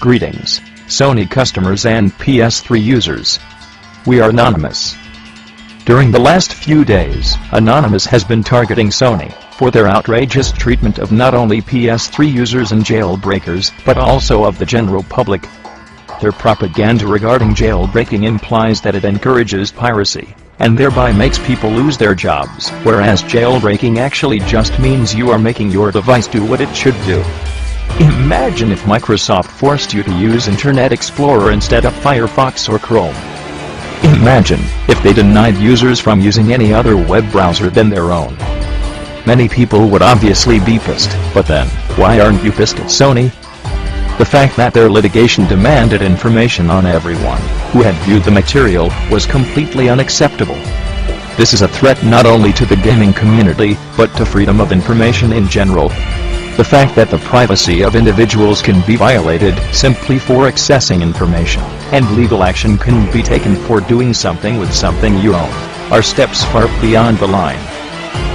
Greetings, Sony customers and PS3 users. We are Anonymous. During the last few days, Anonymous has been targeting Sony for their outrageous treatment of not only PS3 users and jailbreakers, but also of the general public. Their propaganda regarding jailbreaking implies that it encourages piracy, and thereby makes people lose their jobs, whereas jailbreaking actually just means you are making your device do what it should do. Imagine if Microsoft forced you to use Internet Explorer instead of Firefox or Chrome. Imagine if they denied users from using any other web browser than their own. Many people would obviously be pissed, but then, why aren't you pissed at Sony? The fact that their litigation demanded information on everyone who had viewed the material was completely unacceptable. This is a threat not only to the gaming community, but to freedom of information in general. The fact that the privacy of individuals can be violated simply for accessing information, and legal action can be taken for doing something with something you own, are steps far beyond the line.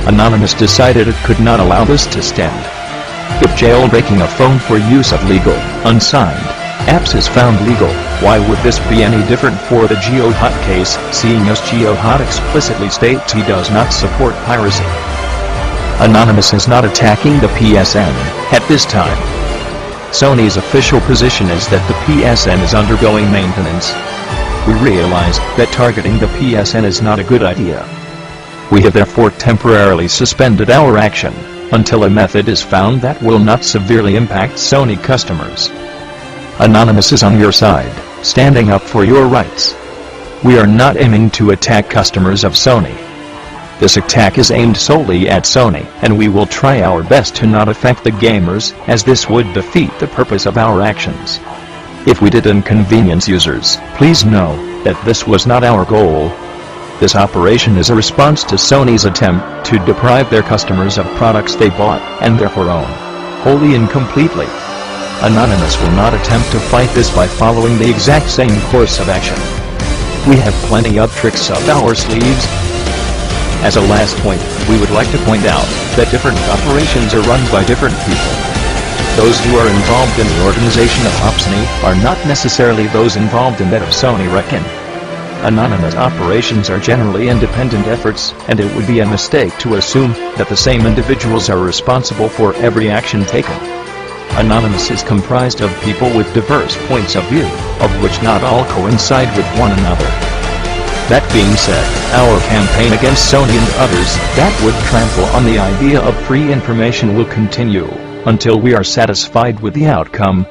Anonymous decided it could not allow this to stand. If jailbreaking a phone for use of legal, unsigned apps is found legal, why would this be any different for the GeoHot case, seeing as GeoHot explicitly states he does not support piracy? Anonymous is not attacking the PSN at this time. Sony's official position is that the PSN is undergoing maintenance. We realize that targeting the PSN is not a good idea. We have therefore temporarily suspended our action until a method is found that will not severely impact Sony customers. Anonymous is on your side, standing up for your rights. We are not aiming to attack customers of Sony. This attack is aimed solely at Sony, and we will try our best to not affect the gamers, as this would defeat the purpose of our actions. If we did inconvenience users, please know that this was not our goal. This operation is a response to Sony's attempt to deprive their customers of products they bought and therefore own, wholly and completely. Anonymous will not attempt to fight this by following the exact same course of action. We have plenty of tricks up our sleeves. As a last point, we would like to point out that different operations are run by different people. Those who are involved in the organization of Opsony are not necessarily those involved in that of Sony Reckon. Anonymous operations are generally independent efforts, and it would be a mistake to assume that the same individuals are responsible for every action taken. Anonymous is comprised of people with diverse points of view, of which not all coincide with one another. That being said, our campaign against Sony and others that would trample on the idea of free information will continue until we are satisfied with the outcome,